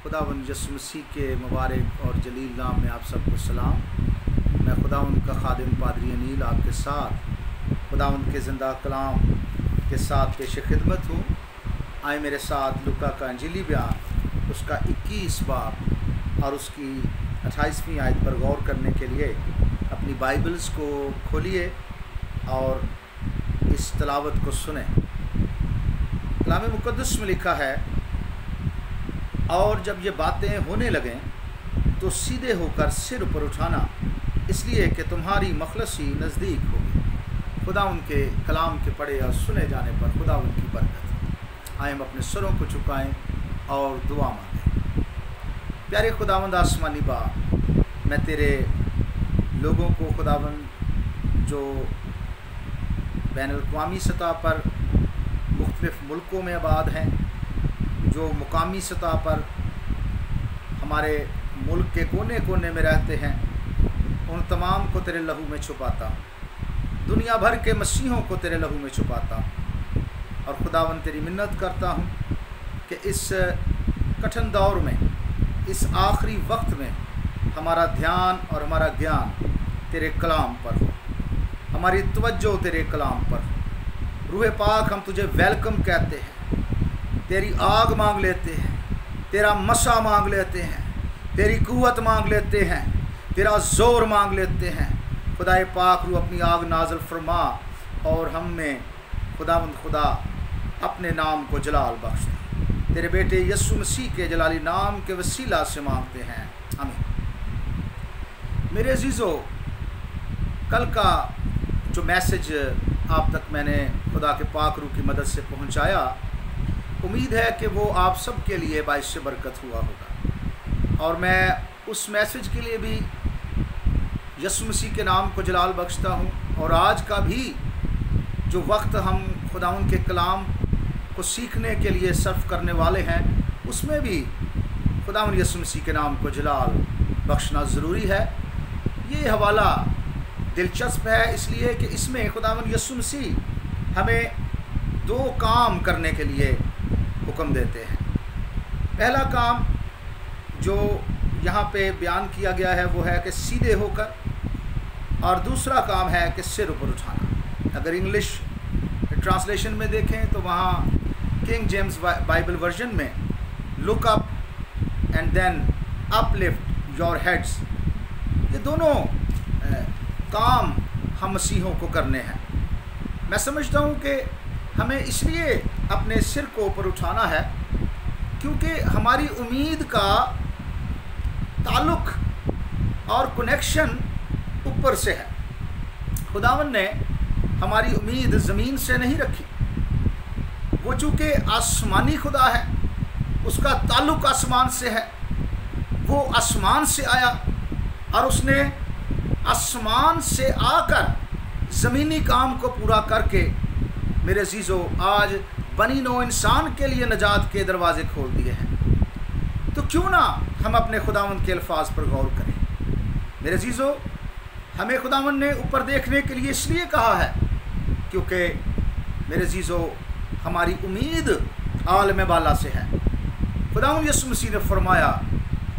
खुदावंद यसु मसीह के मुबारक और जलील नाम में आप सबको सलाम। मैं खुदावंद का खादिम पादरी अनील आपके साथ खुदावंद के ज़िंदा कलाम के साथ पेश खिदमत हूँ। आए मेरे साथ लुका का अंजीली बयान उसका 21 बाब और उसकी 28वीं आयत पर गौर करने के लिए अपनी बाइबल्स को खोलिए और इस तलावत को सुने। कलाम मुक़द्दस में लिखा है, और जब ये बातें होने लगें तो सीधे होकर सिर ऊपर उठाना, इसलिए कि तुम्हारी मखलसी नज़दीक होगी। खुदा उनके कलाम के पढ़े और सुने जाने पर खुदा उनकी बरकत। आए हम अपने सरों को झुकाएं और दुआ मांगें। प्यारे खुदावंद आसमानी बाप, मैं तेरे लोगों को खुदावंद जो बैनुल-अक़वामी सतह पर मुख्तलिफ़ मुल्कों में आबाद हैं, जो मुकामी सतह पर हमारे मुल्क के कोने कोने में रहते हैं, उन तमाम को तेरे लहू में छुपाता हूँ। दुनिया भर के मसीहों को तेरे लहू में छुपाता हूँ और खुदावंद तेरी मिन्नत करता हूँ कि इस कठिन दौर में, इस आखिरी वक्त में हमारा ध्यान और हमारा ज्ञान तेरे कलाम पर हो, हमारी तवज्जो तेरे कलाम पर हो। रूह पाक, हम तुझे वेलकम कहते हैं, तेरी आग मांग लेते हैं, तेरा मसा मांग लेते हैं, तेरी कुव्वत मांग लेते हैं, तेरा ज़ोर मांग लेते हैं। खुदाए पाक रू अपनी आग नाज़िल फरमा और हम में खुदावंद खुदा अपने नाम को जलाल बख्श दे। तेरे बेटे यसु मसीह के जलाली नाम के वसीला से मांगते हैं, आमीन। मेरे अजीज़ों, कल का जो मैसेज आप तक मैंने खुदा के पाक रू की मदद से पहुंचाया, उम्मीद है कि वो आप सब के लिए बाइस बरकत हुआ होगा। और मैं उस मैसेज के लिए भी यसु मसीह के नाम को जलाल बख्शता हूँ। और आज का भी जो वक्त हम खुदाउन के कलाम को सीखने के लिए सर्फ करने वाले हैं, उसमें भी खुदाउन यसु मसीह के नाम को जलाल बख्शना ज़रूरी है। ये हवाला दिलचस्प है इसलिए कि इसमें खुदावंद यसु मसीह हमें दो काम करने के लिए हुक्म देते हैं। पहला काम जो यहाँ पे बयान किया गया है वो है कि सीधे होकर, और दूसरा काम है कि सिर ऊपर उठाना। अगर इंग्लिश ट्रांसलेशन में देखें तो वहाँ किंग जेम्स बाइबल वर्जन में look up and then uplift your heads, ये दोनों काम हम मसीहों को करने हैं। मैं समझता हूँ कि हमें इसलिए अपने सिर को ऊपर उठाना है क्योंकि हमारी उम्मीद का ताल्लुक़ और कनेक्शन ऊपर से है। खुदावन ने हमारी उम्मीद ज़मीन से नहीं रखी। वो चूँकि आसमानी खुदा है, उसका ताल्लुक़ आसमान से है। वो आसमान से आया और उसने आसमान से आकर ज़मीनी काम को पूरा करके मेरे अजीज़ों आज बनी नो इंसान के लिए नजात के दरवाज़े खोल दिए हैं। तो क्यों ना हम अपने खुदावंद के अल्फाज पर गौर करें। मेरे अजीज़ों, हमें खुदावंद ने ऊपर देखने के लिए इसलिए कहा है क्योंकि मेरे अजीज़ों हमारी उम्मीद आलम बाला से है। खुदावंद यसु मसीह ने फरमाया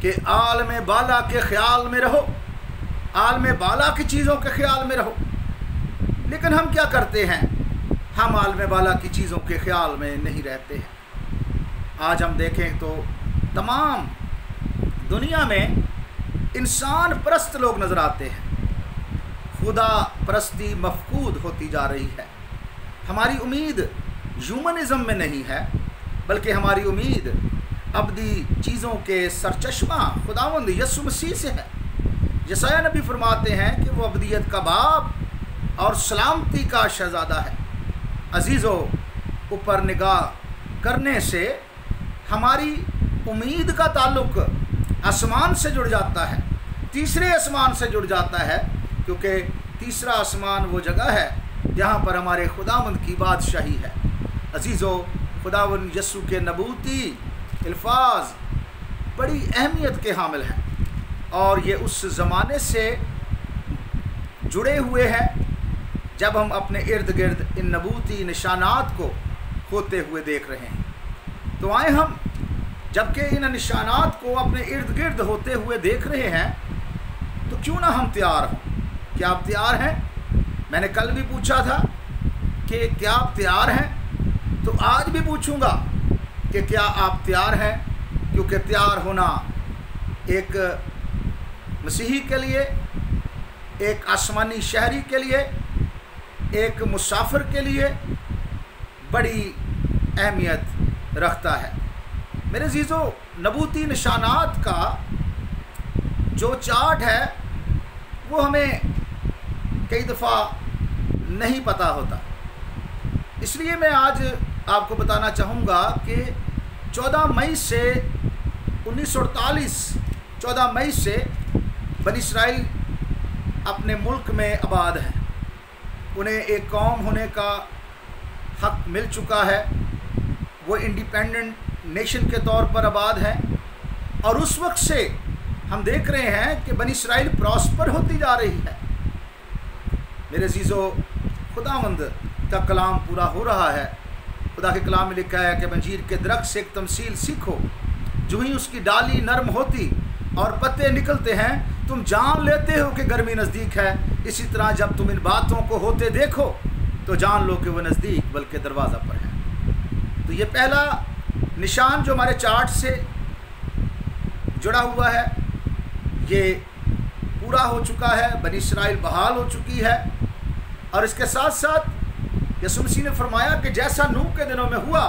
कि आलम बाला के ख्याल में रहो, आलम बाला की चीज़ों के ख्याल में रहो। लेकिन हम क्या करते हैं? हम आलम बाला की चीज़ों के ख्याल में नहीं रहते हैं। आज हम देखें तो तमाम दुनिया में इंसान परस्त लोग नज़र आते हैं। खुदा परस्ती मफकूद होती जा रही है। हमारी उम्मीद ह्यूमनिज़म में नहीं है, बल्कि हमारी उम्मीद अबदी चीज़ों के सरचश्मा खुदावंद यसु मसीह से है। यशायाह नबी फरमाते हैं कि वो अबदियत का बाप और सलामती का शहज़ादा है। अजीज़ों, ऊपर निगाह करने से हमारी उम्मीद का ताल्लुक़ आसमान से जुड़ जाता है, तीसरे आसमान से जुड़ जाता है, क्योंकि तीसरा आसमान वो जगह है जहाँ पर हमारे खुदावंद की बादशाही है। अजीज़ों, खुदावंद यसु के नबूती अल्फाज बड़ी अहमियत के हामिल हैं और ये उस ज़माने से जुड़े हुए हैं जब हम अपने इर्द गिर्द इन नबूती निशानात को होते हुए देख रहे हैं। तो आए हम जबकि इन निशानात को अपने इर्द गिर्द होते हुए देख रहे हैं, तो क्यों ना हम तैयार हों। क्या आप तैयार हैं? मैंने कल भी पूछा था कि क्या आप तैयार हैं, तो आज भी पूछूंगा कि क्या आप तैयार हैं, क्योंकि तैयार होना एक मसीही के लिए, एक आसमानी शहरी के लिए, एक मुसाफिर के लिए बड़ी अहमियत रखता है। मेरे अज़ीज़ों, नबूती निशानात का जो चार्ट है वो हमें कई दफ़ा नहीं पता होता, इसलिए मैं आज आपको बताना चाहूँगा कि 14 मई से 1948 14 मई से बनी इसराइल अपने मुल्क में आबाद हैं। उन्हें एक कौम होने का हक मिल चुका है, वो इंडिपेंडेंट नेशन के तौर पर आबाद हैं, और उस वक्त से हम देख रहे हैं कि बनी इसराइल प्रॉस्पर होती जा रही है। मेरे अज़ीज़ों, खुदावंद का कलाम पूरा हो रहा है। खुदा के कलाम में लिखा है कि अंजीर के दरख्त से एक तमसील सीखो, जो ही उसकी डाली नरम होती और पत्ते निकलते हैं, तुम जान लेते हो कि गर्मी नज़दीक है। इसी तरह जब तुम इन बातों को होते देखो तो जान लो कि वह नज़दीक बल्कि दरवाज़ा पर है। तो ये पहला निशान जो हमारे चार्ट से जुड़ा हुआ है, ये पूरा हो चुका है। बनी इसराइल बहाल हो चुकी है, और इसके साथ साथ यीशु मसीह ने फरमाया कि जैसा नूह के दिनों में हुआ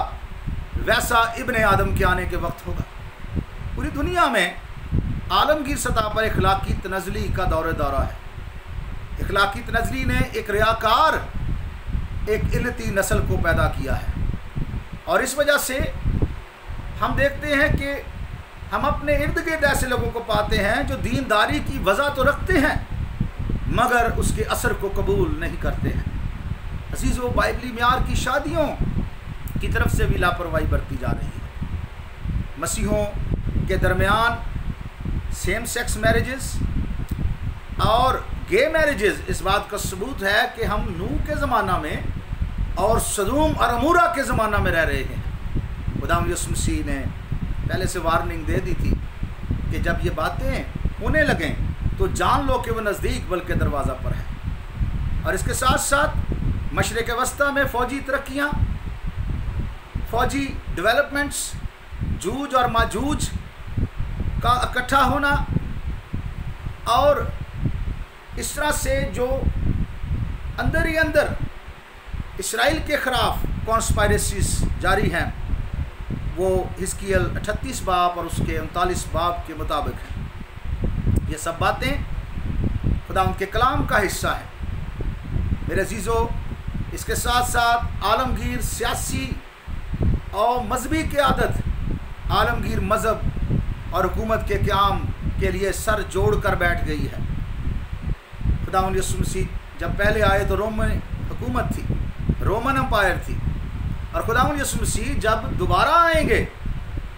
वैसा इब्ने आदम के आने के वक्त होगा। पूरी दुनिया में आलमगीर सतह पर इखलाकी तनज़ली का दौरा है। इखलाकी तनज़ली ने एक रियाकार, एक इल्लती नस्ल को पैदा किया है, और इस वजह से हम देखते हैं कि हम अपने इर्द गिर्द ऐसे लोगों को पाते हैं जो दीनदारी की वजह तो रखते हैं मगर उसके असर को कबूल नहीं करते हैं। अज़ीज़ों, बाइबली म्यार की शादियों की तरफ से भी लापरवाही बरती जा रही है। मसीहों के दरमियान सेम सेक्स मैरिजेस और गे मैरिजेस इस बात का सबूत है कि हम नूह के ज़माना में और सदूम और अमूरा के ज़माना में रह रहे हैं। खुदावंद यीशु मसीह ने पहले से वार्निंग दे दी थी कि जब ये बातें होने लगें तो जान लो कि वो नज़दीक बल्कि दरवाज़ा पर है। और इसके साथ साथ मशरिक़ वस्ता में फ़ौजी तरक्कियाँ, फ़ौजी डेवलपमेंट्स, जूज और माजूज का इकट्ठा होना, और इस तरह से जो अंदर ही अंदर इसराइल के ख़िलाफ़ कॉन्स्पायरेसीज जारी हैं, वो हिजकिय्याल 38 बाब और उसके 39 बाब के मुताबिक है। ये सब बातें खुदा उनके कलाम का हिस्सा है। मेरे अज़ीज़ों, इसके साथ साथ आलमगीर सियासी और मजहबी क़यादत आलमगीर मज़हब और हुकूमत के क़याम के लिए सर जोड़ कर बैठ गई है। खुदावंद यीशु मसीह जब पहले आए तो रोमन हुकूमत थी, रोमन अम्पायर थी, और खुदावंद यीशु मसीह जब दोबारा आएंगे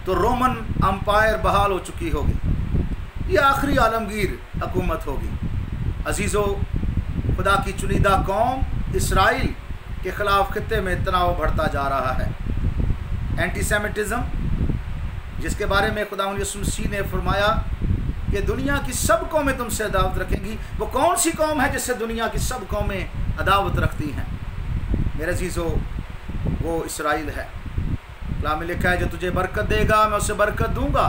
तो रोमन अम्पायर बहाल हो चुकी होगी। ये आखिरी आलमगीर हुकूमत होगी। अज़ीज़ों, खुदा की चुनिदा कौम इसराइल के ख़िलाफ़ खित्ते में तनाव बढ़ता जा रहा है। एंटीसेमिटिज़म, जिसके बारे में खुदावंद यीशु मसीह ने फरमाया कि दुनिया की सब कौमें तुमसे अदावत रखेंगी, वो कौन सी कौम है जिससे दुनिया की सब कौमें अदावत रखती हैं? मेरे अज़ीज़ों, वो इसराइल है। कलाम में लिखा है, जो तुझे बरकत देगा मैं उसे बरकत दूंगा,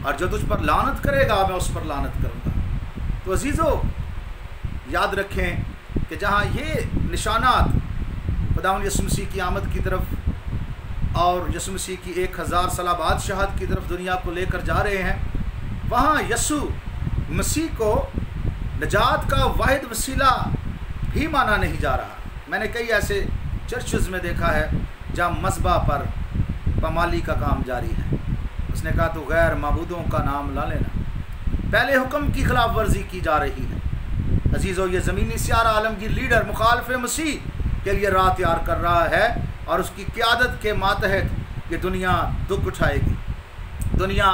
और जो तुझ पर लानत करेगा मैं उस पर लानत करूंगा। तो अज़ीज़ों, याद रखें कि जहाँ ये निशानात खुदावंद यीशु मसीह की आमद की तरफ और यीशु मसीह की 1000 साल बादशाहत की तरफ दुनिया को लेकर जा रहे हैं, वहाँ यीशु मसीह को नजात का वाहिद वसीला भी माना नहीं जा रहा। मैंने कई ऐसे चर्चेज़ में देखा है जहाँ मज़बा पर पमाली का काम जारी है। उसने कहा तो गैर माबूदों का नाम ला लेना, पहले हुक्म की खिलाफ वर्जी की जा रही है। अजीज़ों, ये ज़मीनी सियारा आलमगीर लीडर मुखालिफ मसीह के लिए राह तैयार कर रहा है, और उसकी क़यादत के मातहत ये दुनिया दुख उठाएगी। दुनिया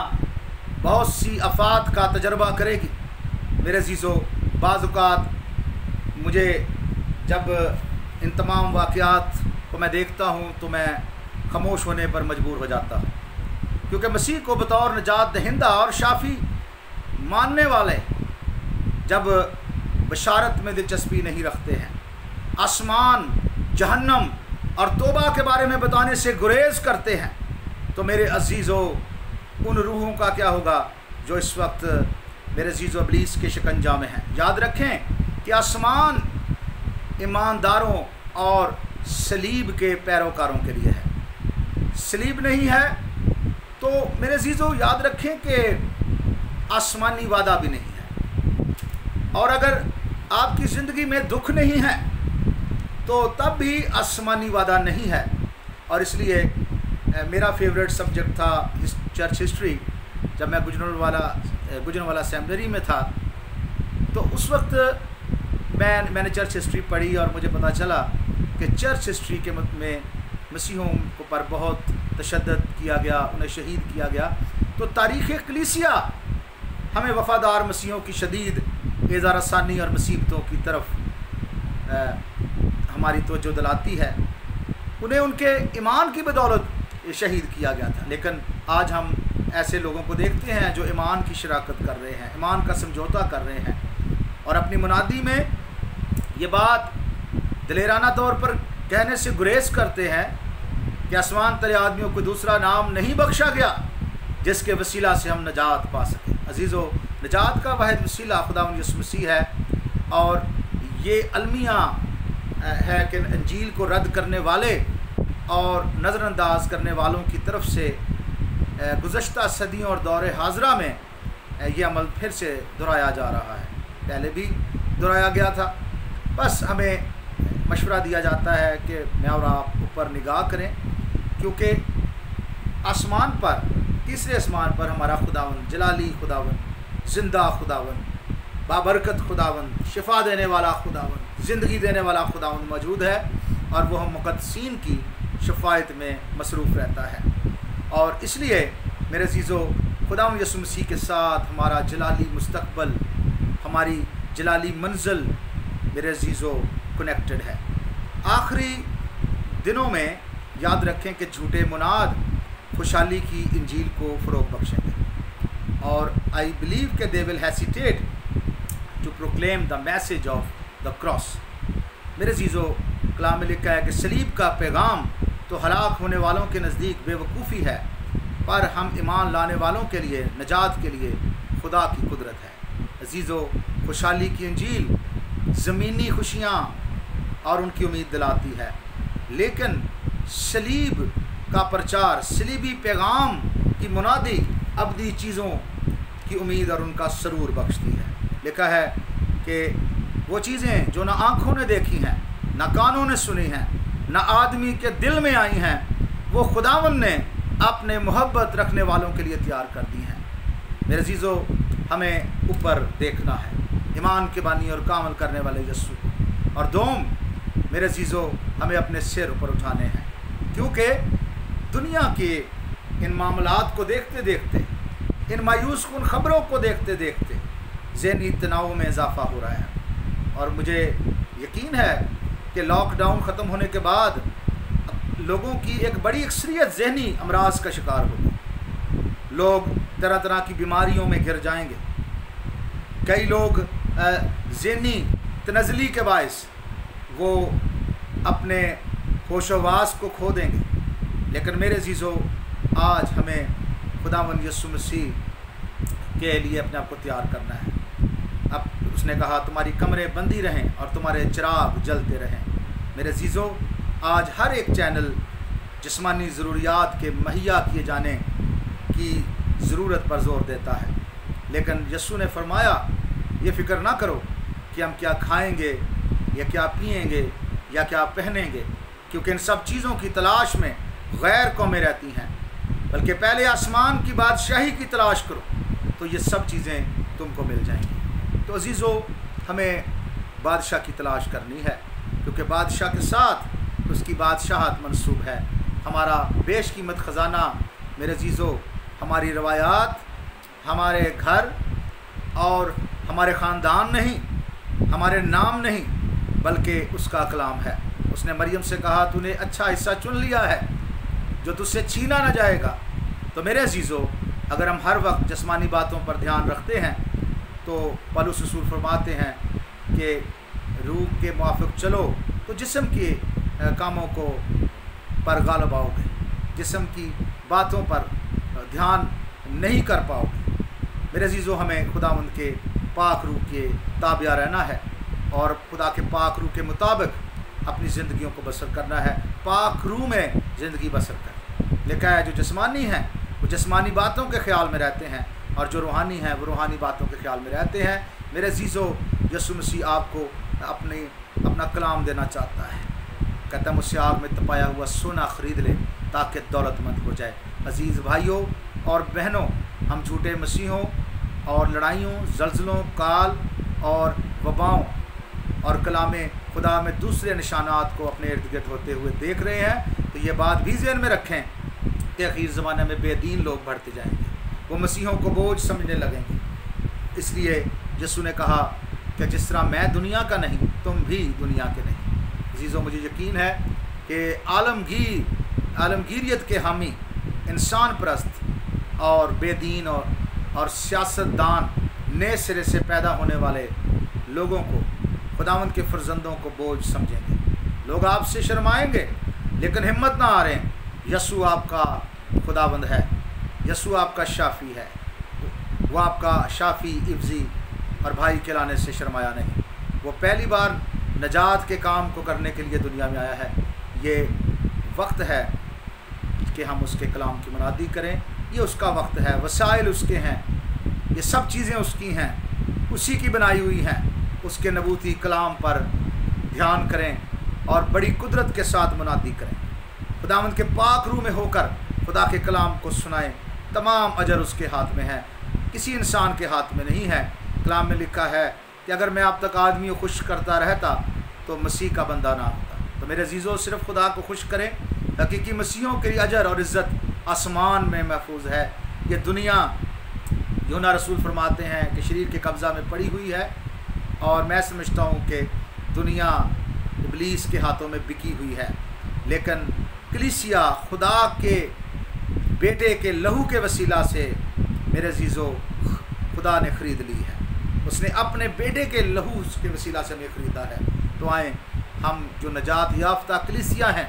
बहुत सी आफात का तजर्बा करेगी। मेरे अजीज़ों, बाज़ औक़ात मुझे जब इन तमाम वाक़यात को मैं देखता हूँ तो मैं खामोश होने पर मजबूर हो जाता हूँ, क्योंकि मसीह को बतौर निजात दहिंदा और शाफी मानने वाले जब बशारत में दिलचस्पी नहीं रखते हैं, आसमान, जहन्नम और तौबा के बारे में बताने से गुरेज करते हैं, तो मेरे अजीज़ों उन रूहों का क्या होगा जो इस वक्त मेरे अजीज़ों इब्लीस के शिकंजा में हैं। याद रखें कि आसमान ईमानदारों और सलीब के पैरोकारों के लिए है। सलीब नहीं है तो मेरे अजीज़ों याद रखें कि आसमानी वादा भी नहीं है। और अगर आपकी ज़िंदगी में दुख नहीं है तो तब भी आसमानी वादा नहीं है। और इसलिए मेरा फेवरेट सब्जेक्ट था चर्च हिस्ट्री। जब मैं गुजरांवाला सेमिनरी में था तो उस वक्त मैंने चर्च हिस्ट्री पढ़ी और मुझे पता चला कि चर्च हिस्ट्री के में मसीहों को पर बहुत तशद्दुद किया गया, उन्हें शहीद किया गया। तो तारीख़ कलीसिया हमें वफ़ादार मसीहों की शदीद एज़ा रसानी और मुसीबतों की तरफ हमारी तवज्जो दिलाती है। उन्हें उनके ईमान की बदौलत शहीद किया गया था। लेकिन आज हम ऐसे लोगों को देखते हैं जो ईमान की शराकत कर रहे हैं, ईमान का समझौता कर रहे हैं और अपनी मुनादी में ये बात दिलेराना तौर पर कहने से गुरेज करते हैं कि आसमान तले आदमियों को दूसरा नाम नहीं बख्शा गया जिसके वसीला से हम नजात पा सकें। अजीज़ों, नजात का वाहिद वसीला खुदावंद यीशु मसीह है। और ये अलमिया है कि इंजील को रद्द करने वाले और नज़रअंदाज करने वालों की तरफ से गुज़श्ता सदियों और दौर हाजरा में ये अमल फिर से दोहराया जा रहा है। पहले भी दोहराया गया था। बस हमें मशवरा दिया जाता है कि मैं और आप ऊपर निगाह करें, क्योंकि आसमान पर, तीसरे आसमान पर हमारा खुदावंद, जलाली खुदावंद, ज़िंदा खुदावंद, बाबरकत खुदावंद, शिफा देने वाला खुदावंद, ज़िंदगी देने वाला खुदावंद मौजूद है और वो हम मुक़द्दसीन की शफ़ाअत में मसरूफ़ रहता है। और इसलिए मेरे अज़ीज़ों, खुदावंद यीशु मसीह के साथ हमारा जलाली मुस्तक़बल, हमारी जलाली मंजिल मेरे अज़ीज़ों कनेक्टेड है। आखिरी दिनों में याद रखें कि झूठे मुनाद खुशहाली की इंजील को फ़रोग़ बख्शेंगे और आई बिलीव कि they will hesitate to proclaim the message of the cross. मेरे अज़ीज़ों, कलाम में लिखा है कि सलीब का पैगाम तो हलाक होने वालों के नज़दीक बेवकूफ़ी है, पर हम ईमान लाने वालों के लिए, नजात के लिए खुदा की कुदरत है। अज़ीज़ों, खुशहाली की इंजील ज़मीनी खुशियाँ और उनकी उम्मीद दिलाती है, लेकिन सलीब का प्रचार, सलीबी पैगाम की मुनादी अबदी चीज़ों की उम्मीद और उनका सरूर बख्शती है। लिखा है कि वो चीज़ें जो ना आँखों ने देखी हैं, ना कानों ने सुनी हैं, ना आदमी के दिल में आई हैं, वो खुदावंद ने अपने मोहब्बत रखने वालों के लिए तैयार कर दी हैं। मेरे अज़ीज़ों, हमें ऊपर देखना है, ईमान के बानी और कामल करने वाले यीशु। और दोम मेरे अज़ीज़ों, हमें अपने सिर ऊपर उठाने हैं, क्योंकि दुनिया के इन मामलात को देखते देखते, इन मायूस कुन ख़बरों को देखते देखते ज़हनी तनाव में इजाफ़ा हो रहा है। और मुझे यकीन है कि लॉकडाउन ख़त्म होने के बाद लोगों की एक बड़ी अक्सरियत ज़हनी अमराज का शिकार होगी। लोग तरह तरह की बीमारियों में घिर जाएंगे। कई लोग ज़हनी तनज़ली के बायस वो अपने होशोवास को खो देंगे। लेकिन मेरे अज़ीज़ों, आज हमें खुदावंद यीशु मसीह के लिए अपने आप को तैयार करना है। अब उसने कहा तुम्हारी कमरें बंदी रहें और तुम्हारे चिराग जलते रहें। मेरे अज़ीज़ों, आज हर एक चैनल जिस्मानी ज़रूरियात के मुहैया किए जाने की ज़रूरत पर ज़ोर देता है, लेकिन यीशु ने फरमाया ये फ़िक्र ना करो कि हम क्या खाएंगे या क्या पिएंगे या क्या पहनेंगे, क्योंकि इन सब चीज़ों की तलाश में गैर कौमें रहती हैं, बल्कि पहले आसमान की बादशाही की तलाश करो तो ये सब चीज़ें तुमको मिल जाएंगी। तो अज़ीज़ों, हमें बादशाह की तलाश करनी है, क्योंकि बादशाह के साथ उसकी बादशाहत मंसूब है। हमारा बेशकीमत ख़जाना मेरे अज़ीज़ों, हमारी रवायात, हमारे घर और हमारे ख़ानदान नहीं, हमारे नाम नहीं, बल्कि उसका कलाम है। उसने मरियम से कहा तूने अच्छा हिस्सा चुन लिया है जो तुझसे छीना न जाएगा, तो मेरे अजीज़ों, अगर हम हर वक्त जिस्मानी बातों पर ध्यान रखते हैं तो पौलुस रसूल फरमाते हैं कि रूह के मुआफिक चलो तो जिस्म के कामों को पर गालिब आओगे, जिस्म की बातों पर ध्यान नहीं कर पाओगे। मेरे अजीज़ों, हमें खुदावंद के पाक रूह के ताबिया रहना है और खुदा के पाक रूह के मुताबिक अपनी ज़िंदगियों को बसर करना है। पाक रूह में ज़िंदगी बसर कर। लिखा है जो जिस्मानी हैं वो जिस्मानी बातों के ख्याल में रहते हैं और जो रूहानी हैं वो रूहानी बातों के ख्याल में रहते हैं। मेरे अजीज़ों, यीशु मसीह आपको अपना कलाम देना चाहता है। कहता है मुझसे आग में तपाया हुआ सोना ख़रीद ले ताकि दौलतमंद हो जाए। अजीज़ भाइयों और बहनों, हम झूठे मसीहों और लड़ाइयों, जल्जलों, काल और वबाओं और कलामे खुदा में दूसरे निशानात को अपने इर्द गिर्द होते हुए देख रहे हैं। तो ये बात भी ज़हन में रखें कि आखिर ज़माने में बेदीन लोग बढ़ते जाएंगे, वो मसीहों को बोझ समझने लगेंगे। इसलिए यीशु ने कहा कि जिस तरह मैं दुनिया का नहीं तुम भी दुनिया के नहीं। अजीज़ों, मुझे यकीन है कि आलमगीरियत के हामी, इंसान परस्त और बेदीन और सियासतदान नए सिरे से पैदा होने वाले लोगों को, खुदावंद के फर्जंदों को बोझ समझेंगे। लोग आपसे शर्माएंगे, लेकिन हिम्मत ना हारें। यीशु आपका खुदावंद है, यीशु आपका शाफ़ी है। वो आपका शाफ़ी, इफ्जी और भाई कहलाने से शर्माया नहीं। वो पहली बार नजात के काम को करने के लिए दुनिया में आया है। ये वक्त है कि हम उसके कलाम की मुनादी करें। ये उसका वक्त है, वसाइल उसके हैं, ये सब चीज़ें उसकी हैं, उसी की बनाई हुई हैं। उसके नबूती कलाम पर ध्यान करें और बड़ी कुदरत के साथ मुनादी करें। खुदावंद के पाक रूह में होकर खुदा के कलाम को सुनाएं। तमाम अजर उसके हाथ में है, किसी इंसान के हाथ में नहीं है। कलाम में लिखा है कि अगर मैं अब तक आदमी को खुश करता रहता तो मसीह का बंदा ना होता। तो मेरे अजीज़ों, सिर्फ खुदा को खुश करें। हकीकी मसीहों के लिए अजर और इज़्ज़त आसमान में महफूज है। ये दुनिया, यूना रसूल फरमाते हैं कि शरीर के कब्ज़ा में पड़ी हुई है और मैं समझता हूँ कि दुनिया इब्लीस के हाथों में बिकी हुई है। लेकिन कलीसिया खुदा के बेटे के लहू के वसीला से मेरे अजीज़ों खुदा ने ख़रीद ली है। उसने अपने बेटे के लहू के वसीला से हमें ख़रीदा है। तो आएँ हम जो नजात याफ्ता कलीसिया हैं,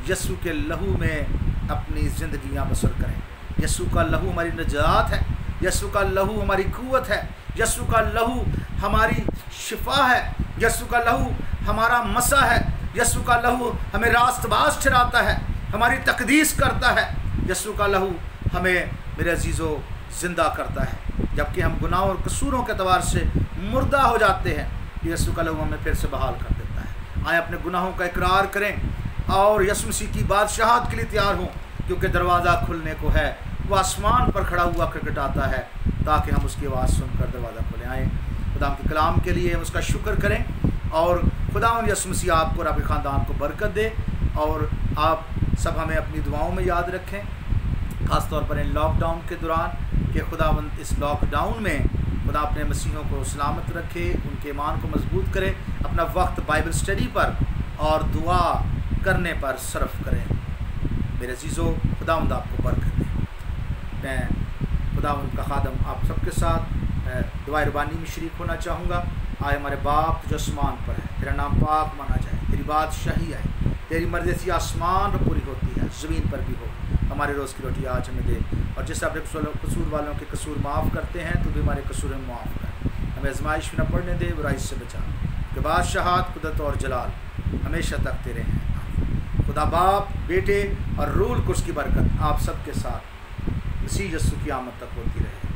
यीशु के लहू में अपनी ज़िंदगियाँ बसर करें। यीशु का लहू हमारी नजात है, यीशु का लहू हमारी क़ुव्वत है, यीशु का लहू हमारी शिफा है, यीशु का लहू हमारा मसा है, यीशु का लहू हमें रास्तबाज ठहराता है, हमारी तकदीस करता है। यीशु का लहू हमें मेरे अजीज़ों ज़िंदा करता है। जबकि हम गुनाहों और कसूरों के एतबार से मुर्दा हो जाते हैं, यीशु का लहू हमें फिर से बहाल कर देता है। आए अपने गुनाहों का इकरार करें और यीशु मसीह की बादशाहत के लिए तैयार हों, क्योंकि दरवाज़ा खुलने को है। वो आसमान पर खड़ा हुआ खटखटाता है ताकि हम उसकी आवाज़ सुनकर दरवाज़ा खोलें। आए खुदा के कलाम के लिए हम उसका शुक्र करें और खुदा यीशु मसीह आपको और आपके ख़ानदान को बरकत दे। और आप सब हमें अपनी दुआओं में याद रखें, ख़ास तौर पर इन लॉकडाउन के दौरान, कि खुदावंद इस लॉकडाउन में खुदा अपने मसीहों को सलामत रखे, उनके ईमान को मजबूत करे। अपना वक्त बाइबल स्टडी पर और दुआ करने पर सर्फ करें। मेरे अजीज़ों, खुदावंद आपको बरकत दे। मैं खुदावंद का खादम आप सबके साथ दुआ रबानी में शरीक होना चाहूँगा। आए हमारे बाप जो आसमान पर है, तेरा नाम पाक माना जाए, तेरी बादशाही आए, तेरी मर्ज़ी सी आसमान पर पूरी होती है, ज़मीन पर भी हो। हमारे रोज़ की रोटी आज हमें दे, और जिससे अपने कसूर वालों के कसूर माफ़ करते हैं तो भी हमारे कसूर में माफ़ कर। हमें आज़माइश में न पड़ने दे, बुराई से बचा, कि बादशाहत, कुदरत और जलाल हमेशा तक तेरे हैं। खुदा बाप, बेटे और रूल कुर्स की बरकत आप सबके साथ मसीह यीशु की आमद तक होती रहे।